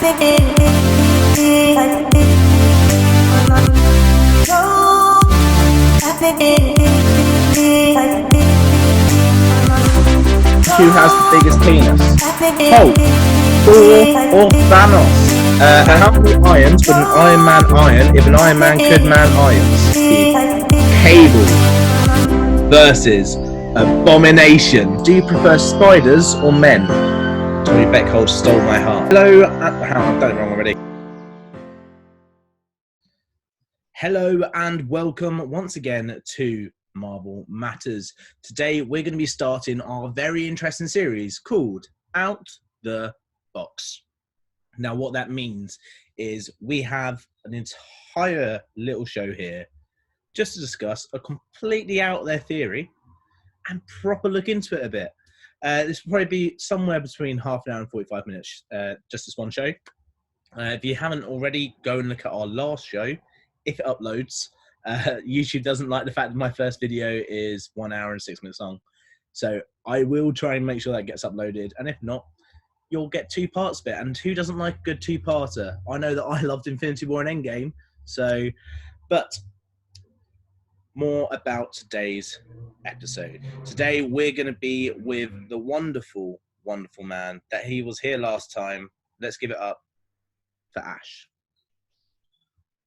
Who has the biggest penis? Hulk, Thor, or Thanos? How many irons would an Iron Man iron if an Iron Man could man irons? Cable versus Abomination. Do you prefer spiders or men? Tommy Beckhold stole my heart. Hello, I've done it wrong already. Hello and welcome once again to Marvel Matters. Today we're going to be starting our very interesting series called Out the Box. Now what that means is we have an entire little show here just to discuss a completely out there theory and proper look into it a bit. This will probably be somewhere between half an hour and 45 minutes, just this one show. If you haven't already, go and look at our last show. If it uploads, YouTube doesn't like the fact that my first video is 1 hour and 6 minutes long. So I will try and make sure that gets uploaded. And if not, you'll get 2 parts of it. And who doesn't like a good 2-parter? I know that I loved Infinity War and Endgame. So, but more about today's episode. Today, we're going to be with the wonderful, wonderful man that he was here last time. Let's give it up for Ash.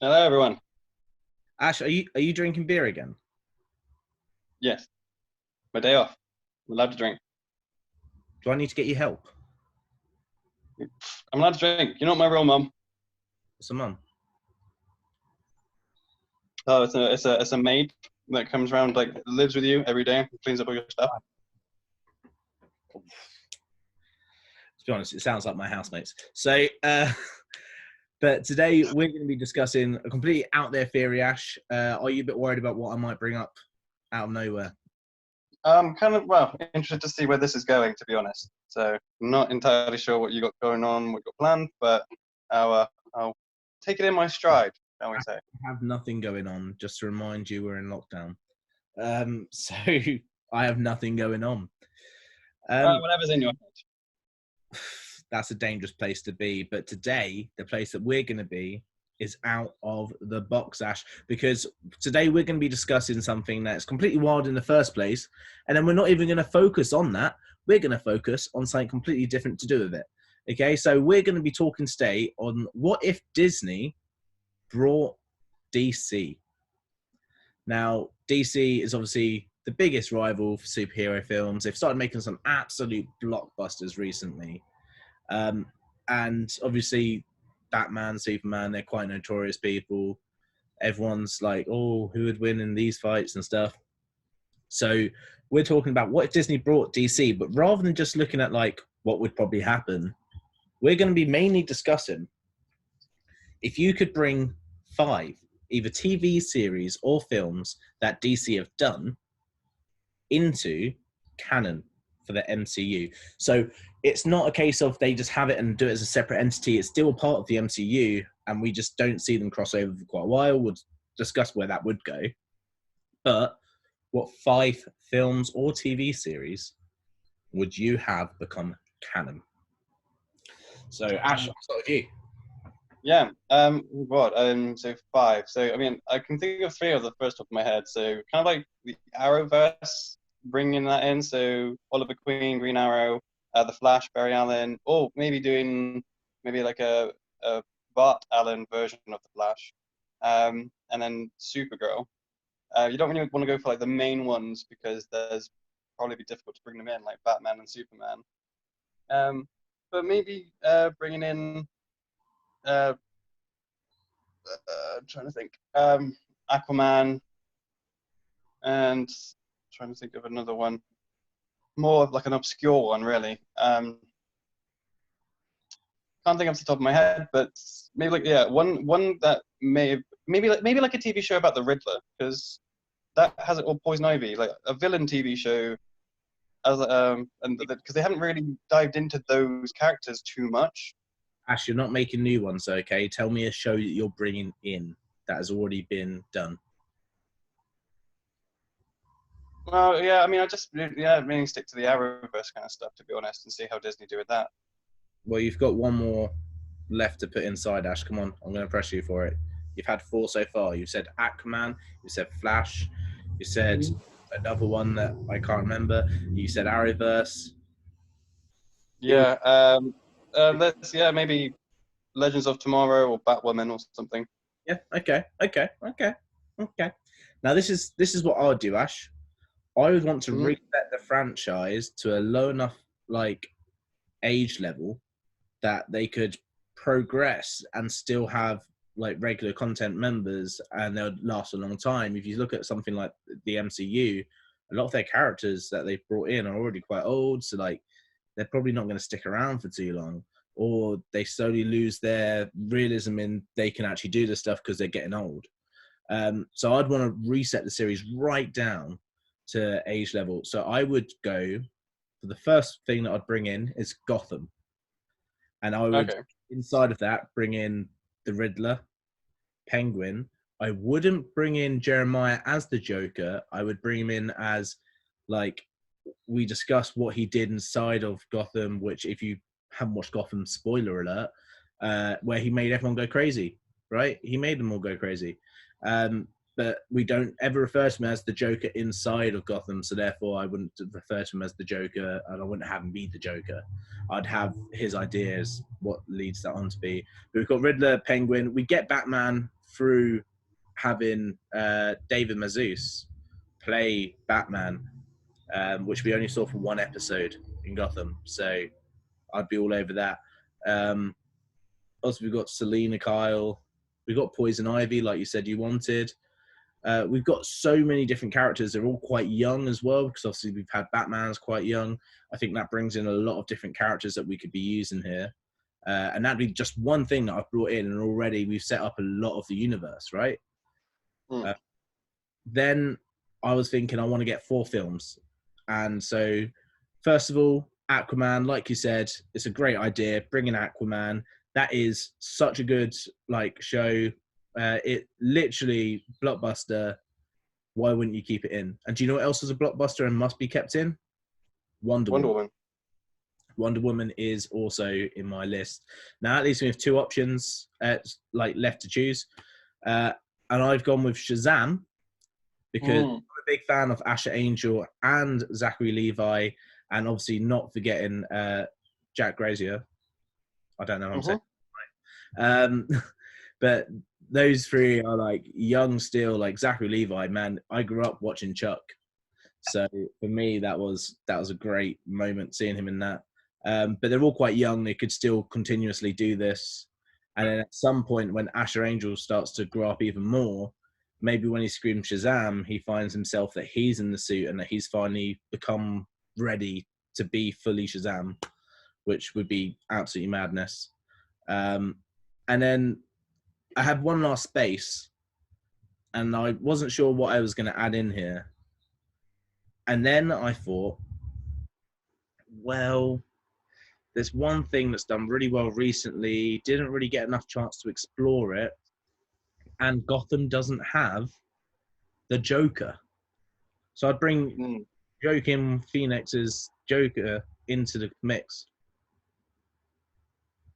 Hello, everyone. Ash, are you drinking beer again? Yes. My day off. I'm allowed to drink. Do I need to get you help? I'm allowed to drink. You're not my real mum. What's a mum? Oh, it's a maid that comes around, like, lives with you every day, cleans up all your stuff. To be honest, it sounds like my housemates. So, but today we're going to be discussing a completely out there theory, Ash. Are you a bit worried about what I might bring up out of nowhere? Kind of, interested to see where this is going, to be honest. So, I'm not entirely sure what you got going on, what you got planned, but I'll take it in my stride, shall we say. I have nothing going on, just to remind you we're in lockdown. So, I have nothing going on. Whatever's in your head. That's a dangerous place to be. But today, the place that we're going to be is out of the box, Ash, because today we're going to be discussing something that's completely wild in the first place. And then we're not even going to focus on that. We're going to focus on something completely different to do with it. Okay, so we're going to be talking today on what if Disney brought DC. Now, DC is obviously the biggest rival for superhero films. They've started making some absolute blockbusters recently. And obviously Batman, Superman, they're quite notorious people. Everyone's like, oh, who would win in these fights and stuff. So we're talking about what if Disney brought DC, but rather than just looking at like what would probably happen, we're going to be mainly discussing if you could bring 5 either TV series or films that DC have done into canon for the MCU. So it's not a case of they just have it and do it as a separate entity. It's still part of the MCU, and we just don't see them cross over for quite a while. We'll discuss where that would go. But what 5 films or TV series would you have become canon? So, Ash, I'll start with you. Yeah. So 5. So, I mean, I can think of 3 off the first top of my head. So, kind of like the Arrowverse, bringing that in. So, Oliver Queen, Green Arrow, the Flash, Barry Allen, or maybe doing like a Bart Allen version of the Flash, and then Supergirl. You don't really want to go for like the main ones because there's probably be difficult to bring them in, like Batman and Superman. But maybe bringing in. Trying to think. Aquaman, and trying to think of another one. More of like an obscure one, really. Can't think off the top of my head, but maybe like one that maybe like a TV show about the Riddler, because that has it, or Poison Ivy, like a villain TV show, as and because they haven't really dived into those characters too much. Ash, you're not making new ones, okay? Tell me a show that you're bringing in that has already been done. Well, yeah, I mean, mainly stick to the Arrowverse kind of stuff, to be honest, and see how Disney do with that. Well, you've got one more left to put inside, Ash? Come on, I'm going to press you for it. You've had 4 so far. You've said Aquaman, you said Flash, you said another one that I can't remember. You said Arrowverse. Give Yeah. Let's maybe Legends of Tomorrow or Batwoman or something. Yeah. Okay. Okay. Okay. Okay. Now this is what I would do, Ash. I would want to Mhm. reset the franchise to a low enough like age level that they could progress and still have like regular content members and they would last a long time. If you look at something like the MCU, a lot of their characters that they've brought in are already quite old, so like they're probably not going to stick around for too long, or they slowly lose their realism in they can actually do this stuff because they're getting old. So I'd want to reset the series right down to age level. So I would go for the first thing that I'd bring in is Gotham, and I would Okay. inside of that bring in the Riddler, Penguin. I wouldn't bring in Jeremiah as the Joker. I would bring him in as like we discussed what he did inside of Gotham, which if you haven't watched Gotham, spoiler alert, where he made everyone go crazy, right? He made them all go crazy. But we don't ever refer to him as the Joker inside of Gotham, so therefore I wouldn't refer to him as the Joker, and I wouldn't have him be the Joker. I'd have his ideas, what leads that on to be. But we've got Riddler, Penguin. We get Batman through having David Mazouz play Batman, which we only saw for 1 episode in Gotham. So I'd be all over that. Um, Also, we've got Selena Kyle. We've got Poison Ivy, like you said you wanted. We've got so many different characters. They're all quite young as well, because obviously we've had Batman's quite young. I think that brings in a lot of different characters that we could be using here. And that'd be just one thing that I've brought in, and already we've set up a lot of the universe, right? Mm. Uh, then I was thinking I want to get 4 films. And so, first of all, Aquaman, like you said, it's a great idea. Bringing Aquaman, that is such a good like show. It literally blockbuster. Why wouldn't you keep it in? And do you know what else is a blockbuster and must be kept in? Wonder Wonder Woman. Woman. Wonder Woman is also in my list. Now that leaves me with 2 options, like left to choose, and I've gone with Shazam because I'm Mm. a big fan of Asher Angel and Zachary Levi, and obviously not forgetting Jack Grazier. I don't know what I'm saying. Mhm. But those 3 are like young still. Like Zachary Levi, man, I grew up watching Chuck, so for me that was a great moment seeing him in that. But they're all quite young; they could still continuously do this. And then at some point, when Asher Angel starts to grow up even more, maybe when he screams Shazam, he finds himself that he's in the suit and that he's finally become ready to be fully Shazam, which would be absolutely madness. Um, and then I had one last space, and I wasn't sure what I was going to add in here. And then I thought, well, there's one thing that's done really well recently, didn't really get enough chance to explore it, and Gotham doesn't have the Joker. So I'd bring Mm. Joaquin Phoenix's Joker into the mix.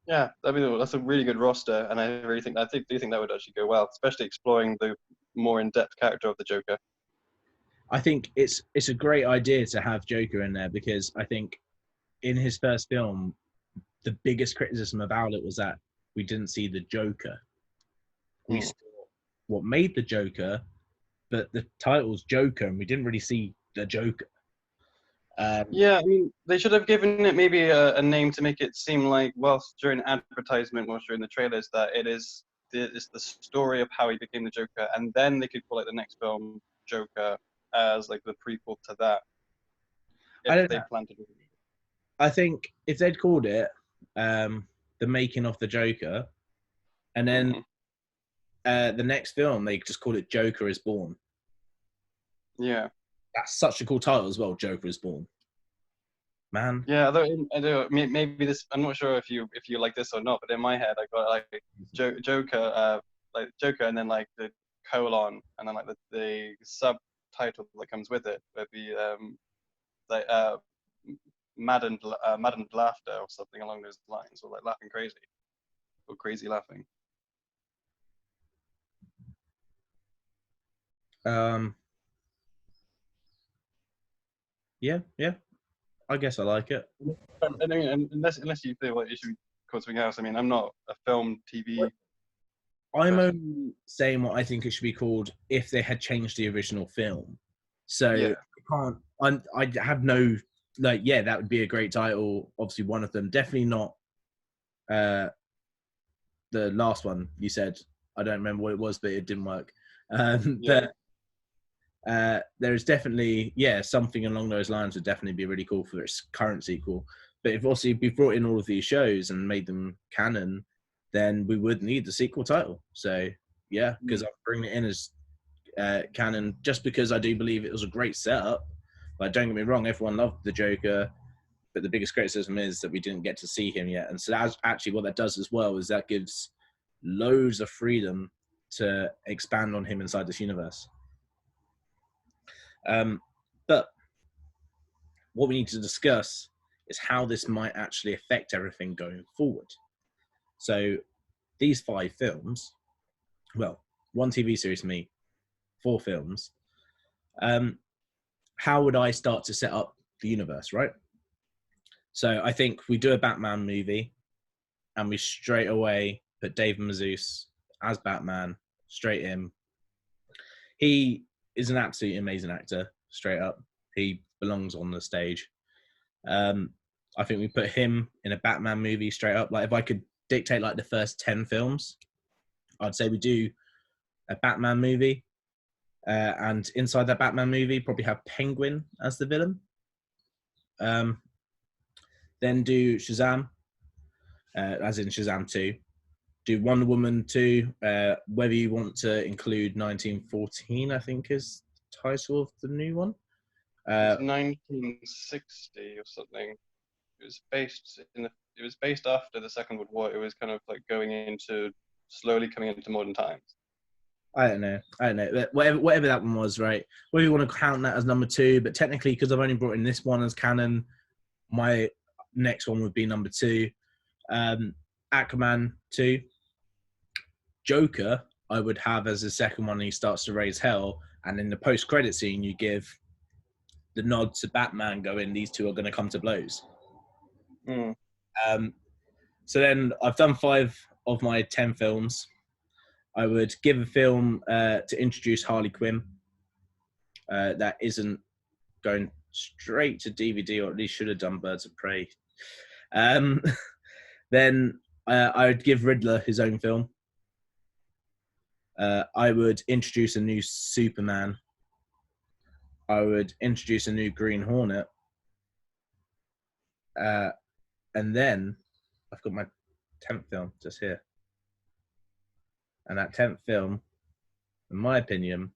Yeah, that's a really good roster, and do think that would actually go well, especially exploring the more in-depth character of the Joker. I think it's a great idea to have Joker in there because I think in his first film, the biggest criticism about it was that we didn't see the Joker. We Mm. saw what made the Joker, but the title's Joker, and we didn't really see the Joker. Yeah, I mean, they should have given it maybe a name to make it seem like, whilst during advertisement, whilst during the trailers, that it's the story of how he became the Joker, and then they could call it the next film Joker as like the prequel to that, I if don't they know. plan to do it. I think if they'd called it the making of the Joker, and then Mm. the next film they just called it Joker is Born. Yeah. That's such a cool title as well. Joker is Born, man. Yeah, although maybe this, I'm not sure if you like this or not, but in my head I got like Joker, like Joker, and then like the colon, and then like the subtitle that comes with it would be like maddened laughter or something along those lines, or like laughing crazy. or crazy laughing. Um, yeah, I guess I like it. I mean, unless you feel like it should be called something else. I mean, I'm not a film TV I'm person. only saying what I think it should be called if they had changed the original film. So Yeah, I have no like. Yeah, that would be a great title. Obviously, one of them. Definitely not uh, the last one you said. I don't remember what it was, but it didn't work. yeah. But there is definitely something along those lines would definitely be really cool for its current sequel. But if also we brought in all of these shows and made them canon, then we would need the sequel title. So yeah, because Mm. I'm bringing it in as canon just because I do believe it was a great setup. But don't get me wrong, everyone loved the Joker. But the biggest criticism is that we didn't get to see him yet. And so that's actually what that does as well is that gives loads of freedom to expand on him inside this universe. But what we need to discuss is how this might actually affect everything going forward. So these 5 films, well, 1 TV series for me, 4 films. Um, how would I start to set up the universe, right? So I think we do a Batman movie and we straight away put Dave Mazouz as Batman, straight in. He is an absolutely amazing actor, straight up. He belongs on the stage. Um, I think we put him in a Batman movie straight up. Like if I could dictate like the first 10 films, I'd say we do a Batman movie. And inside that Batman movie, probably have Penguin as the villain. Um, then do Shazam, as in Shazam 2. Do Wonder Woman 2, whether you want to include 1914, I think is the title of the new one. It's 1960 or something. It was based in the. It was based after the Second World War. It was kind of like going into slowly coming into modern times. I don't know. But whatever that one was, right? Whether you want to count that as number 2, but technically, because I've only brought in this one as canon, my next one would be number 2. Aquaman 2. Joker, I would have as the second one. He starts to raise hell, and in the post-credit scene, you give the nod to Batman, going, "These two are going to come to blows." Mm. Um, so then I've done 5 of my 10 films. I would give a film to introduce Harley Quinn that isn't going straight to DVD, or at least should have done Birds of Prey. Um, then I would give Riddler his own film. I would introduce a new Superman. I would introduce a new Green Hornet. And then I've got my 10th film just here. And that 10th film, in my opinion,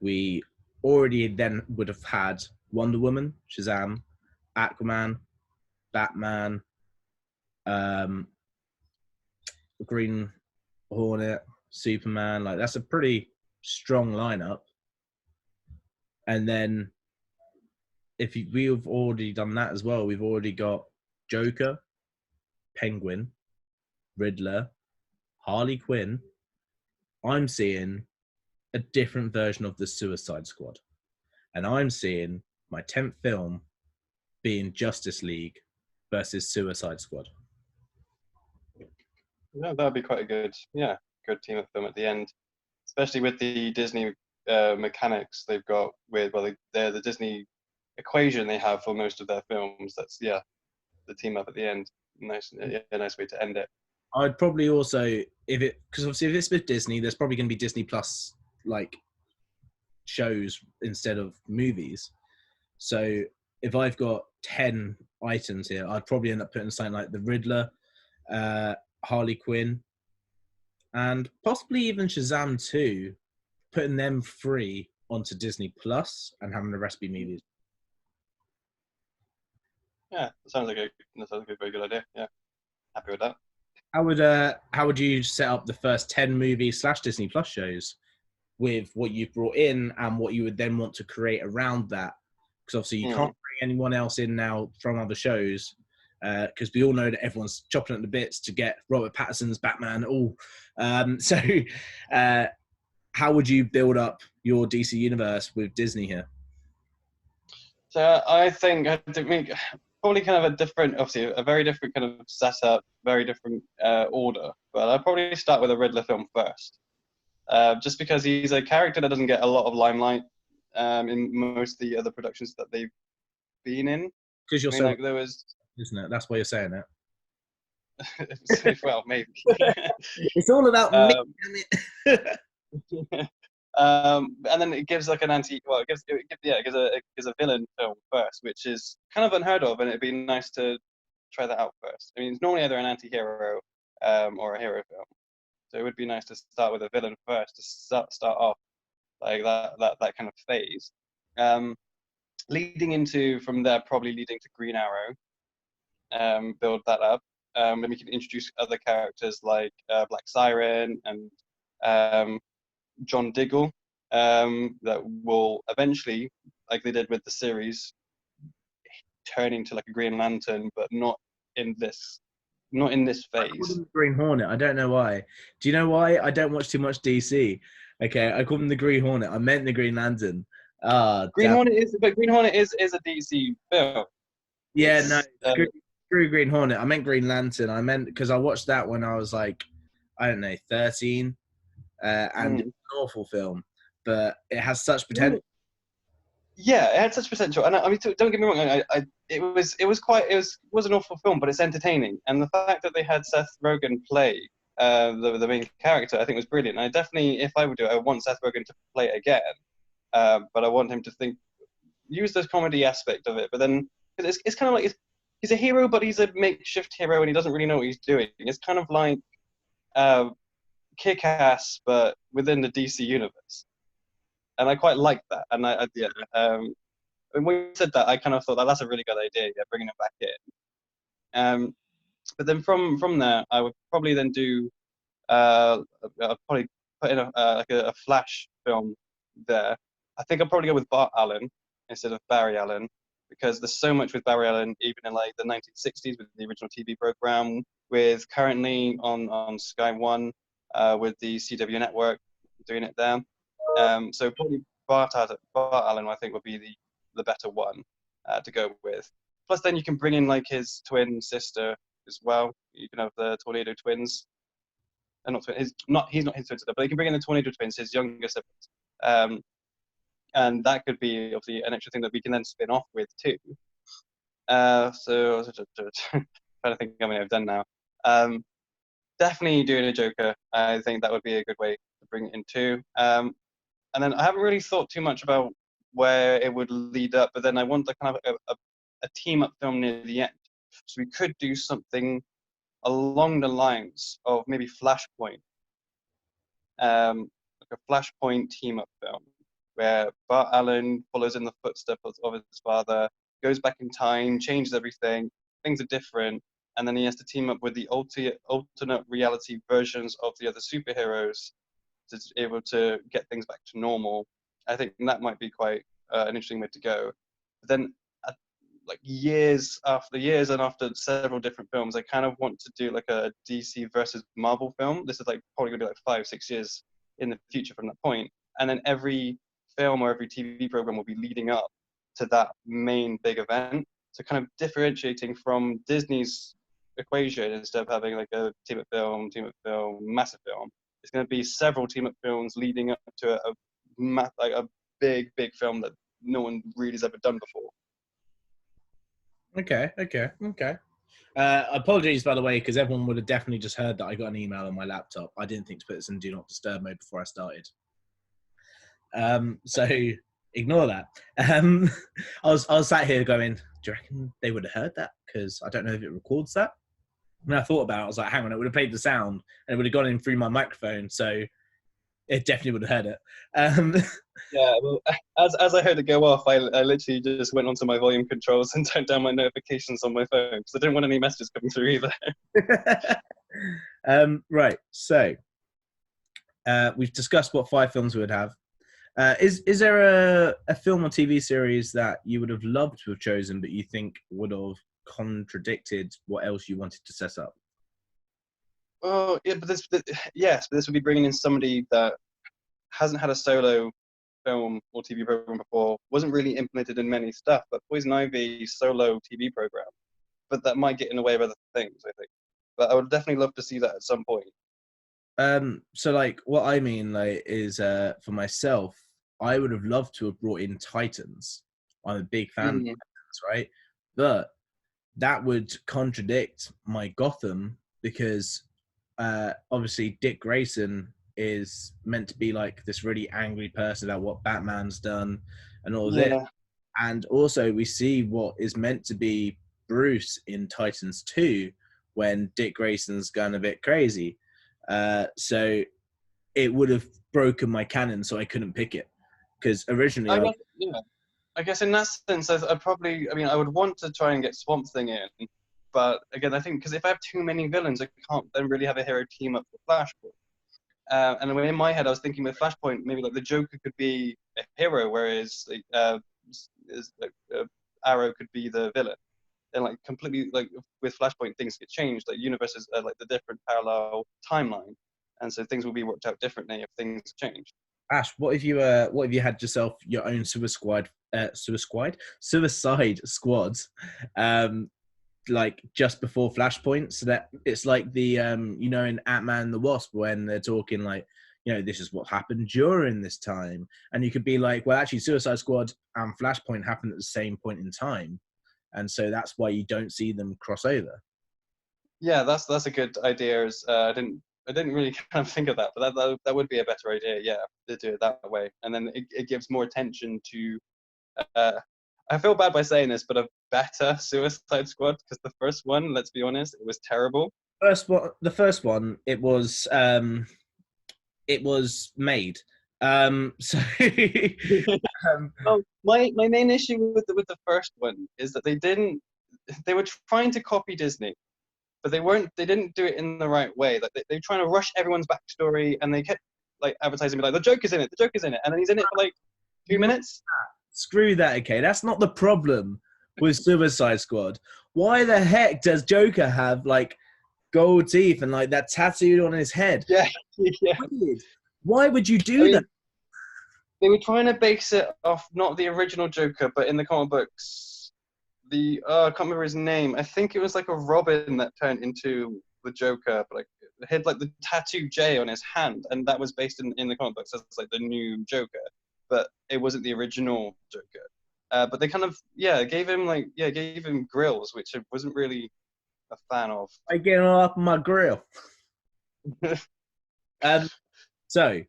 we already then would have had Wonder Woman, Shazam, Aquaman, Batman, um, Green Hornet, Superman. Like that's a pretty strong lineup. And then if we've already done that as well, we've already got Joker, Penguin, Riddler, Harley Quinn. I'm seeing a different version of the Suicide Squad. And I'm seeing my 10th film being Justice League versus Suicide Squad. Yeah, that'd be quite a good team up film at the end, especially with the Disney mechanics they've got with they're the Disney equation they have for most of their films. That's the team up at the end. Nice, yeah, nice way to end it. I'd probably also, because obviously if it's with Disney, there's probably going to be Disney Plus like shows instead of movies. So if I've got 10 items here, I'd probably end up putting something like the Riddler, Harley Quinn, and possibly even Shazam 2, putting them free onto Disney Plus and having the rest be movies. Yeah, that sounds like a very good idea. Yeah, happy with that. How would you set up the first 10 movies / Disney Plus shows with what you've brought in and what you would then want to create around that? Because obviously you can't bring anyone else in now from other shows. because we all know that everyone's chopping at the bits to get Robert Pattinson's Batman. So how would you build up your DC universe with Disney here? So I think I think probably kind of a different, obviously a very different kind of setup, very different order. But I'll probably start with a Riddler film first, just because he's a character that doesn't get a lot of limelight in most of the other productions that they've been in. Because you're I mean, so, like there was, isn't it? That's why you're saying well, maybe. it. It's all about me. um, Damn it. and then it gives like an anti, well, it gives a villain film first, which is kind of unheard of, and it'd be nice to try that out first. I mean, it's normally either an anti-hero or a hero film, so it would be nice to start with a villain first to start off like that kind of phase. Um, Leading into from there, probably leading to Green Arrow, build that up. Then we can introduce other characters like Black Siren and um, John Diggle, that will eventually, like they did with the series, turn into like a Green Lantern, but in this, not in this I called him phase. the Green Hornet. I don't know why. Do you know why? I don't watch too much DC. Okay, I called him the Green Hornet. I meant the Green Lantern. Ah, damn. Green Hornet is a DC film. Yeah, no, It's screw Green Hornet. I meant Green Lantern. I meant because I watched that when I was like, I don't know, 13, and it's mm, an awful film, but it has such potential. yeah, it had such potential, and I mean, don't get me wrong. It was an awful film, but it's entertaining, and the fact that they had Seth Rogen play the main character, I think was brilliant. And I definitely, if I would do it, I want Seth Rogen to play it again, but I want him to use the comedy aspect of it. But then it's kind of like he's a hero, but he's a makeshift hero, and he doesn't really know what he's doing. It's kind of like uh, Kick-Ass, but within the DC universe, and I quite like that. And yeah, and when you said that, I kind of thought that's a really good idea. Yeah, bringing it back in. Um, but then from there, I would probably then do I'd probably put in like a Flash film there. I think I'll probably go with Bart Allen instead of Barry Allen, because there's so much with Barry Allen, even in like the 1960s with the original TV program, with currently on Sky One, with the CW network doing it there. So probably Bart Allen, I think, would be the better one to go with. Plus, then you can bring in like his twin sister as well. You can have the Tornado Twins. Not twin, he's not his twin sister, but you can bring in the Tornado Twins, his younger siblings. And that could be obviously an extra thing that we can then spin off with too. So trying to think how many I've done now. Definitely doing a Joker. I think that would be a good way to bring it in too. And then I haven't really thought too much about where it would lead up, but then I want a kind of a team up film near the end. So we could do something along the lines of maybe Flashpoint, like a Flashpoint team up film where Bart Allen follows in the footsteps of his father, goes back in time, changes everything, things are different, and then he has to team up with the alternate reality versions of the other superheroes to be able to get things back to normal. I think that might be quite an interesting way to go. But then, like years and after several different films, I kind of want to do like a DC versus Marvel film. This is like probably gonna be like 5-6 years in the future from that point, and then every film or every TV program will be leading up to that main big event. So kind of differentiating from Disney's equation, instead of having like a team up film, massive film, it's going to be several team up films leading up to like a big film that no one really has ever done before. Okay. Apologies, by the way, because everyone would have definitely just heard that I got an email on my laptop. I didn't think to put this in Do Not Disturb mode before I started. So ignore that. I was sat here going, do you reckon they would have heard that? Because I don't know if it records that. And I thought about it, I was like, hang on, it would have played the sound and it would have gone in through my microphone. So it definitely would have heard it. Yeah, well, as I heard it go off, I literally just went onto my volume controls and turned down my notifications on my phone because I didn't want any messages coming through either. Right, so we've discussed what 5 films we would have. Is there a film or TV series that you would have loved to have chosen, but you think would have contradicted what else you wanted to set up. Oh, yeah, yes, but this would be bringing in somebody that hasn't had a solo film or TV program before, wasn't really implemented in many stuff, but Poison Ivy solo TV program, but that might get in the way of other things, I think. But I would definitely love to see that at some point. So like what I mean like is for myself, I would have loved to have brought in Titans. I'm a big fan of Mm, Titans, right? But that would contradict my Gotham because obviously Dick Grayson is meant to be like this really angry person about what Batman's done and all of this. yeah, And also we see what is meant to be Bruce in Titans 2 when Dick Grayson's gone a bit crazy. So it would have broken my canon, so I couldn't pick it. Because originally I I guess, yeah. I guess in that sense, I'd probably, I mean, I would want to try and get Swamp Thing in, but again, I think because if I have too many villains, I can't then really have a hero team up for Flashpoint. And in my head, I was thinking with Flashpoint, maybe like the Joker could be a hero, whereas Arrow could be the villain. And like completely like with Flashpoint, things get changed. Like universes are like the different parallel timeline, and so things will be worked out differently if things change. Ash, what if you had yourself your own Suicide Squad, um, like just before Flashpoint, so that it's like the you know in Ant-Man and the Wasp when they're talking like this is what happened during this time, and you could be like, well, actually, Suicide Squad and Flashpoint happened at the same point in time, and so that's why you don't see them cross over. Yeah, that's a good idea. I didn't really kind of think of that, but that would be a better idea. Yeah, to do it that way, and then it gives more attention to. Uh, I feel bad by saying this, but a better Suicide Squad because the first one, let's be honest, it was terrible. The first one, it was made. So Well, my main issue with the first one is that they were trying to copy Disney, but they didn't do it in the right way. Like they were trying to rush everyone's backstory, and they kept like advertising me like the Joker's in it, the Joker's in it, and then he's in it for like 2 minutes. screw that. Okay, that's not the problem with Suicide Squad. Why the heck does Joker have like gold teeth and like that tattooed on his head? Yeah, yeah. Weird. Why would you I do that? mean, they were trying to base it off not the original Joker, but in the comic books, I can't remember his name. I think it was like a Robin that turned into the Joker, but like it had like the tattoo J on his hand, and that was based in the comic books as like the new Joker, but it wasn't the original Joker. But they kind of gave him grills, which I wasn't really a fan of. I get all up my grill. Um, so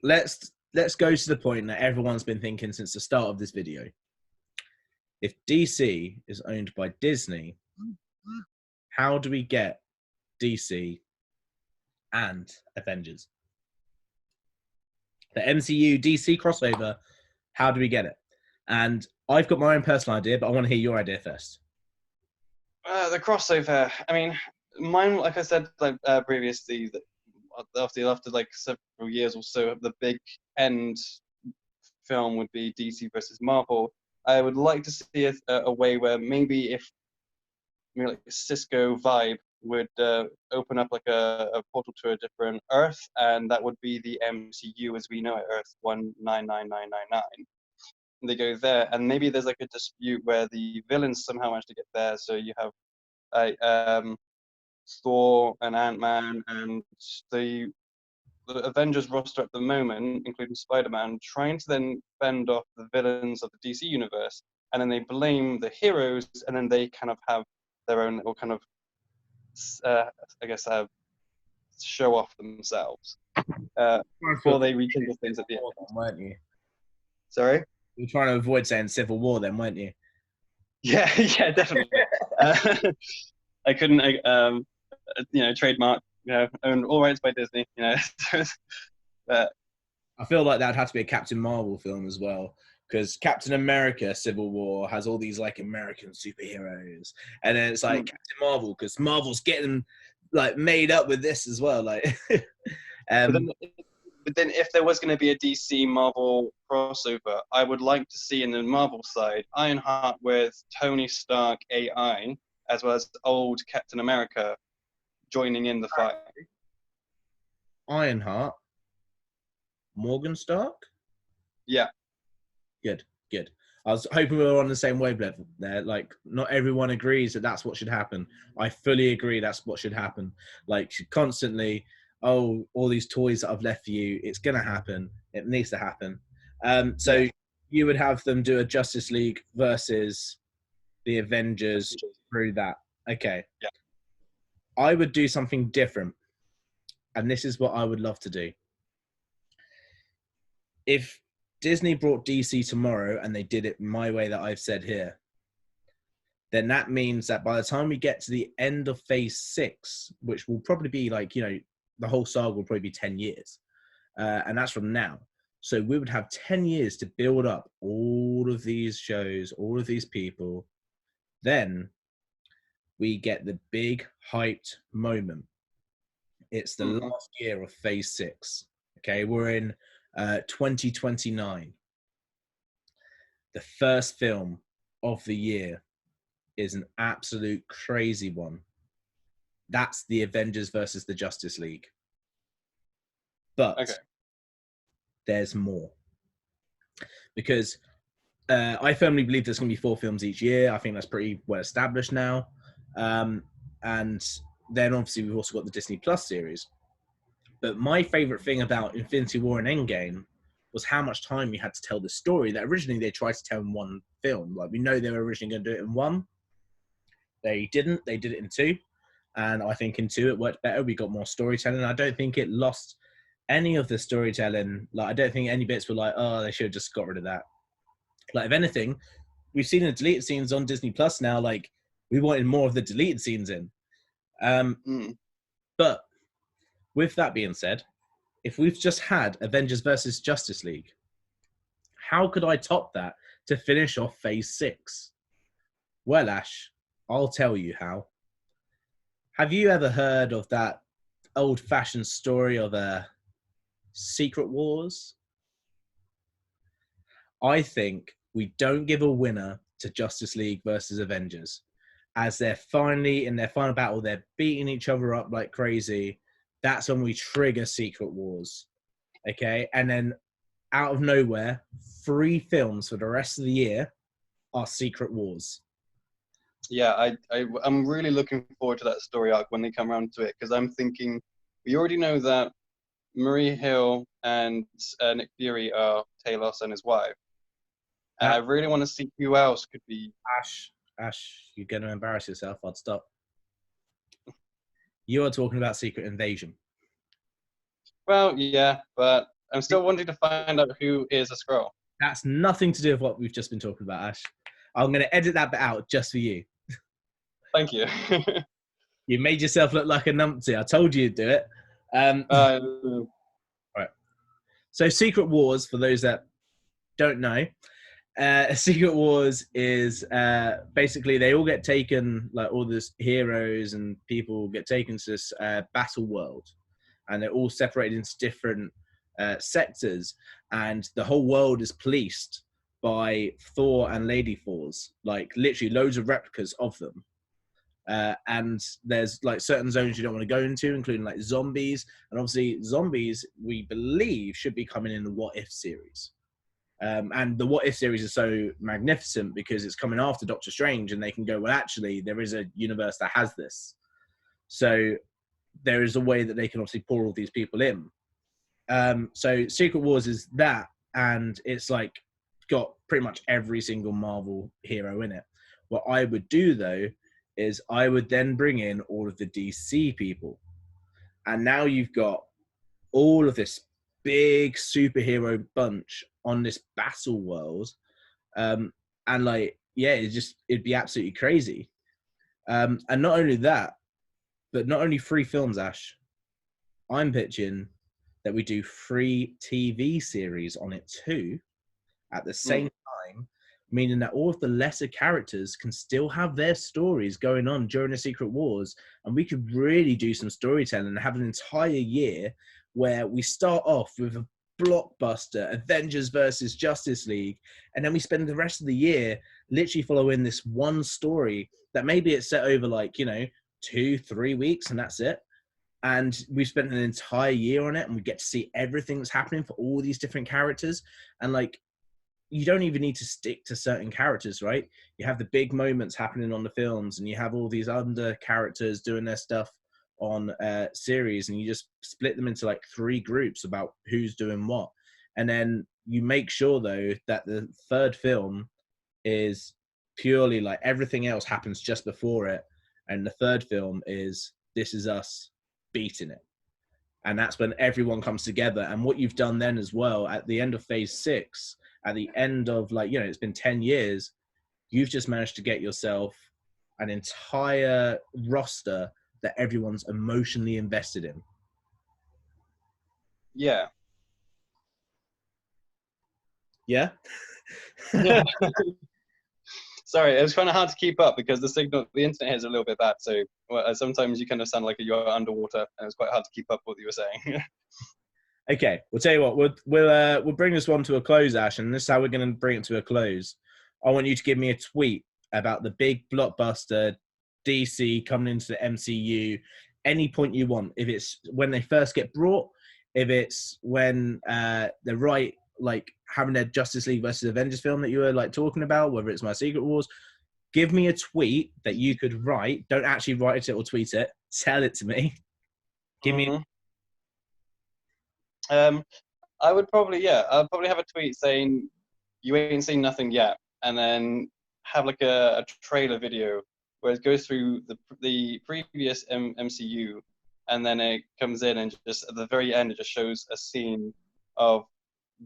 let's go to the point that everyone's been thinking since the start of this video. If DC is owned by Disney, how do we get DC and Avengers? The MCU DC crossover, how do we get it? And I've got my own personal idea, but I want to hear your idea first. The crossover. I mean, mine, like I said, like previously, that after like several years or so, the big end film would be DC versus Marvel. I would like to see a way where maybe if like a Cisco vibe would open up like a portal to a different Earth, and that would be the MCU as we know it, Earth 199999. They go there, and maybe there's like a dispute where the villains somehow manage to get there. So you have Thor and Ant-Man and the Avengers roster at the moment, including Spider-Man, trying to then fend off the villains of the DC universe, and then they blame the heroes, and then they kind of have their own little kind of, I guess, show off themselves before they rekindle things at the end. Weren't you? Sorry? You were trying to avoid saying Civil War then, weren't you? Yeah, yeah, definitely. I couldn't, trademark, own all rights by Disney, but I feel like that'd have to be a Captain Marvel film as well, because Captain America Civil War has all these like American superheroes, and then it's like Captain Marvel because Marvel's getting like made up with this as well. Like, but then but then if there was going to be a DC Marvel crossover, I would like to see in the Marvel side Ironheart with Tony Stark AI, as well as old Captain America joining in the fight. Ironheart, Morgan Stark. Yeah. Good, good. I was hoping we were on the same wavelength there. Like, not everyone agrees that that's what should happen. I fully agree that's what should happen. Like, constantly, oh, all these toys that I've left for you, it's gonna happen. It needs to happen. So Yeah. you would have them do a Justice League versus the Avengers through that. Okay. Yeah. I would do something different, and this is what I would love to do. If Disney brought DC tomorrow and they did it my way that I've said here, then that means that by the time we get to the end of phase 6, which will probably be like, you know, the whole saga will probably be 10 years. And that's from now. So we would have 10 years to build up all of these shows, all of these people. Then we get the big hyped moment. It's the last year of phase 6. Okay, we're in 2029. The first film of the year is an absolute crazy one. That's the Avengers versus the Justice League. But there's more. Because I firmly believe there's going to be 4 films each year. I think that's pretty well established now. And then obviously we've also got the Disney Plus series. But my favorite thing about Infinity War and Endgame was how much time we had to tell the story that originally they tried to tell in one film. Like, we know they were originally going to do it in one. They didn't. They did it in 2. And I think in 2 it worked better. We got more storytelling. I don't think it lost any of the storytelling. Like, I don't think any bits were like, oh, they should have just got rid of that. Like, if anything, we've seen the deleted scenes on Disney Plus now. Like, we wanted more of the deleted scenes in. But with that being said, if we've just had Avengers versus Justice League, how could I top that to finish off phase 6? Well, Ash, I'll tell you how. Have you ever heard of that old-fashioned story of Secret Wars? I think we don't give a winner to Justice League versus Avengers, as they're finally in their final battle, they're beating each other up like crazy. That's when we trigger Secret Wars. Okay, and then out of nowhere, 3 films for the rest of the year are Secret Wars. Yeah, I'm really looking forward to that story arc when they come around to it, because I'm thinking we already know that Marie Hill and Nick Fury are Talos and his wife, and I really want to see who else could be. Ash, you're going to embarrass yourself. I'd stop. You are talking about Secret Invasion. Well, yeah, but I'm still wanting to find out who is a Skrull. That's nothing to do with what we've just been talking about, Ash. I'm going to edit that bit out just for you. Thank you. You made yourself look like a numpty. I told you you'd do it. Right. So Secret Wars, for those that don't know, Secret Wars is basically they all get taken, like all these heroes and people get taken to this battle world, and they're all separated into different sectors, and the whole world is policed by Thor and Lady Thors, like literally loads of replicas of them. And there's like certain zones you don't want to go into, including like zombies, and obviously zombies we believe should be coming in the What If series. And the What If series is so magnificent because it's coming after Doctor Strange, and they can go, well, actually, there is a universe that has this. So there is a way that they can obviously pour all these people in. So Secret Wars is that, and it's like got pretty much every single Marvel hero in it. What I would do, though, is I would then bring in all of the DC people. And now you've got all of this big superhero bunch on this battle world, and like, yeah, it'd be absolutely crazy. And not only that, but not only 3 films, Ash, I'm pitching that we do 3 TV series on it too at the same time, meaning that all of the lesser characters can still have their stories going on during the Secret Wars. And we could really do some storytelling and have an entire year where we start off with a blockbuster Avengers versus Justice League, and then we spend the rest of the year literally following this one story that maybe it's set over like, 2-3 weeks and that's it. And we've spent an entire year on it, and we get to see everything that's happening for all these different characters. And like, you don't even need to stick to certain characters, right? You have the big moments happening on the films, and you have all these under characters doing their stuff on series, and you just split them into like 3 groups about who's doing what. And then you make sure though that the third film is purely like everything else happens just before it, and the third film is This Is Us beating it. And that's when everyone comes together. And what you've done then as well, at the end of phase 6, at the end of like, it's been 10 years, you've just managed to get yourself an entire roster that everyone's emotionally invested in. Yeah. Yeah? Yeah. Sorry, it was kind of hard to keep up because the internet here is a little bit bad. So sometimes you kind of sound like you're underwater, and it's quite hard to keep up what you were saying. Okay, we'll tell you what. We'll bring this one to a close, Ash, and this is how we're going to bring it to a close. I want you to give me a tweet about the big blockbuster DC coming into the MCU. Any point you want. If it's when they first get brought, if it's when they're right, like having their Justice League versus Avengers film that you were like talking about, whether it's My Secret Wars. Give me a tweet that you could write. Don't actually write it or tweet it. Tell it to me. Give me. I'd probably have a tweet saying you ain't seen nothing yet, and then have like a trailer video where it goes through the previous MCU, and then it comes in and just at the very end it just shows a scene of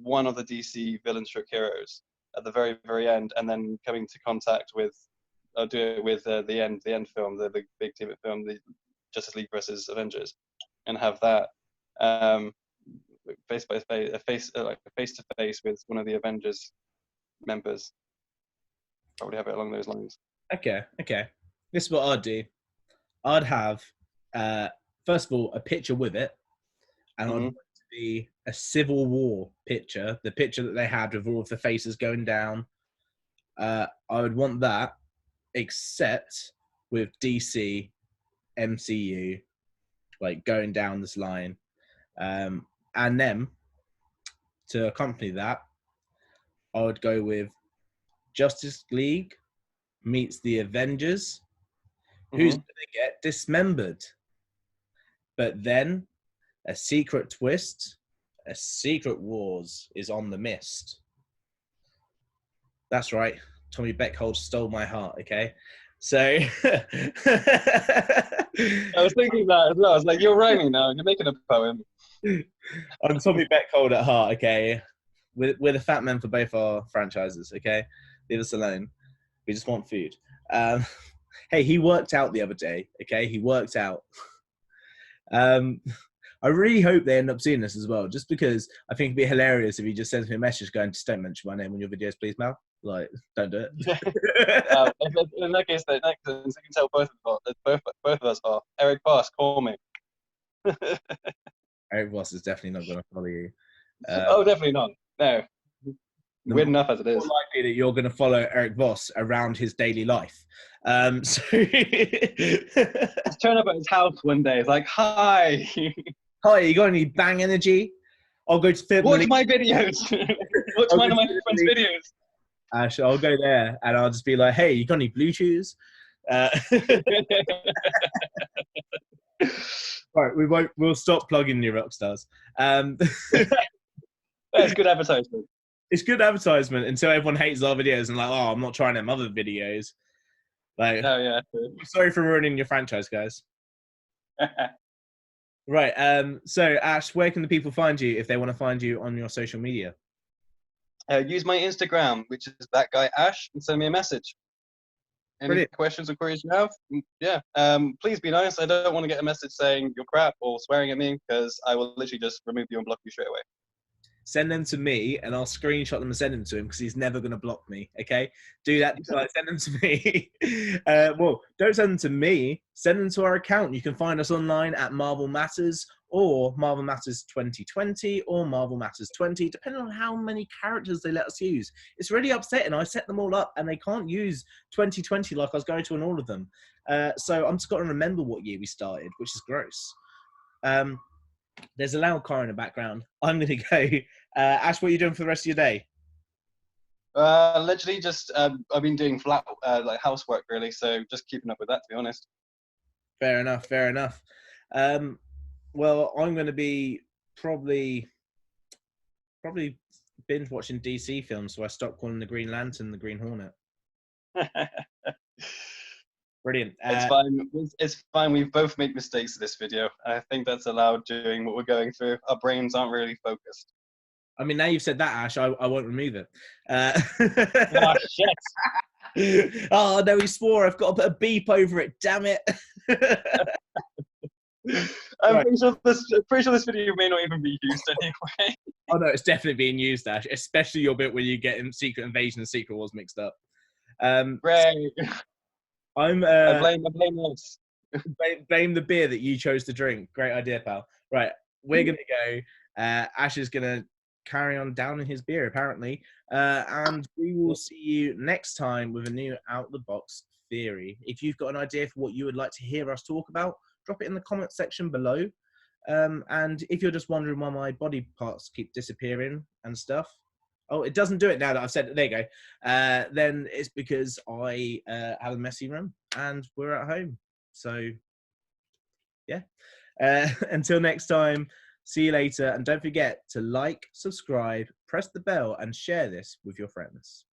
one of the DC villain stroke heroes at the very end, and then coming to contact with, I'll do it with the end film, the big team film, the Justice League versus Avengers, and have that face to face with one of the Avengers members. Probably have it along those lines. Okay. This is what I'd do. I'd have, first of all, a picture with it, and I'd want it to be a Civil War picture, the picture that they had with all of the faces going down. I would want that, except with DC, MCU, like going down this line. And then, to accompany that, I would go with Justice League meets the Avengers. Who's going to get dismembered? But then, a secret twist, a Secret Wars is on the mist. That's right. Tommy Beckhold stole my heart, okay? So... I was thinking that as well. I was like, you're rhyming now. You're making a poem. I'm Tommy Beckhold at heart, okay? We're the fat men for both our franchises, okay? Leave us alone. We just want food. Hey, he worked out the other day, okay? He worked out. I really hope they end up seeing this as well, just because I think it'd be hilarious if he just sends me a message going, just don't mention my name on your videos, please, Mal. Like, don't do it. In that case, I can tell both of us are. Eric Boss, call me. Eric Boss is definitely not going to follow you. Definitely not. No. Weird enough as it is. More likely that you're going to follow Eric Voss around his daily life. So just turn up at his house one day. It's like, hi. Hi, you got any bang energy? I'll go to film. Watch my videos. Watch one of my friends' videos. I'll go there and I'll just be like, hey, you got any Bluetooths? Right, we'll stop plugging new rock stars. That's good advertisement. It's good advertisement until everyone hates our videos and like, oh, I'm not trying them other videos. Like, oh yeah. Sorry for ruining your franchise, guys. Right. So Ash, where can the people find you if they want to find you on your social media? Use my Instagram, which is that guy Ash, and send me a message. Any Brilliant. questions or queries you have? Yeah. Please be nice. I don't want to get a message saying you're crap or swearing at me, because I will literally just remove you and block you straight away. send them to me, and I'll screenshot them and send them to him because he's never going to block me. Okay, do that. Like, send them to me. Well, don't send them to me. Send them to our account. You can find us online at Marvel Matters or Marvel Matters 2020 or Marvel Matters 20, depending on how many characters they let us use. It's really upsetting. I set them all up and they can't use 2020 like I was going to in all of them. So I'm just got to remember what year we started, which is gross. There's a loud car in the background. I'm going to go. Ash, what are you doing for the rest of your day? Literally just I've been doing flat like housework really, so just keeping up with that, to be honest. Fair enough. Fair enough. Well, I'm going to be probably binge watching DC films, so I stopped calling the Green Lantern the Green Hornet. Brilliant. It's fine. It's fine. We've both made mistakes in this video. I think that's allowed during what we're going through. Our brains aren't really focused. I mean, now you've said that, Ash, I won't remove it. Oh shit! Oh no, he swore. I've got to put a beep over it. Damn it! I'm Right. pretty sure this video may not even be used anyway. Oh no, it's definitely being used, Ash. Especially your bit where you get in Secret Invasion and Secret Wars mixed up. Great. I'm I blame this. blame the beer that you chose to drink. Great idea, pal. Right, we're gonna go. Ash is gonna carry on downing his beer, apparently, and we will see you next time with a new out the box theory. If you've got an idea for what you would like to hear us talk about, drop it in the comment section below. And if you're just wondering why my body parts keep disappearing and stuff, oh, it doesn't do it now that I've said it. There you go. Then it's because I have a messy room and we're at home. So, yeah. Until next time, see you later. And don't forget to like, subscribe, press the bell, and share this with your friends.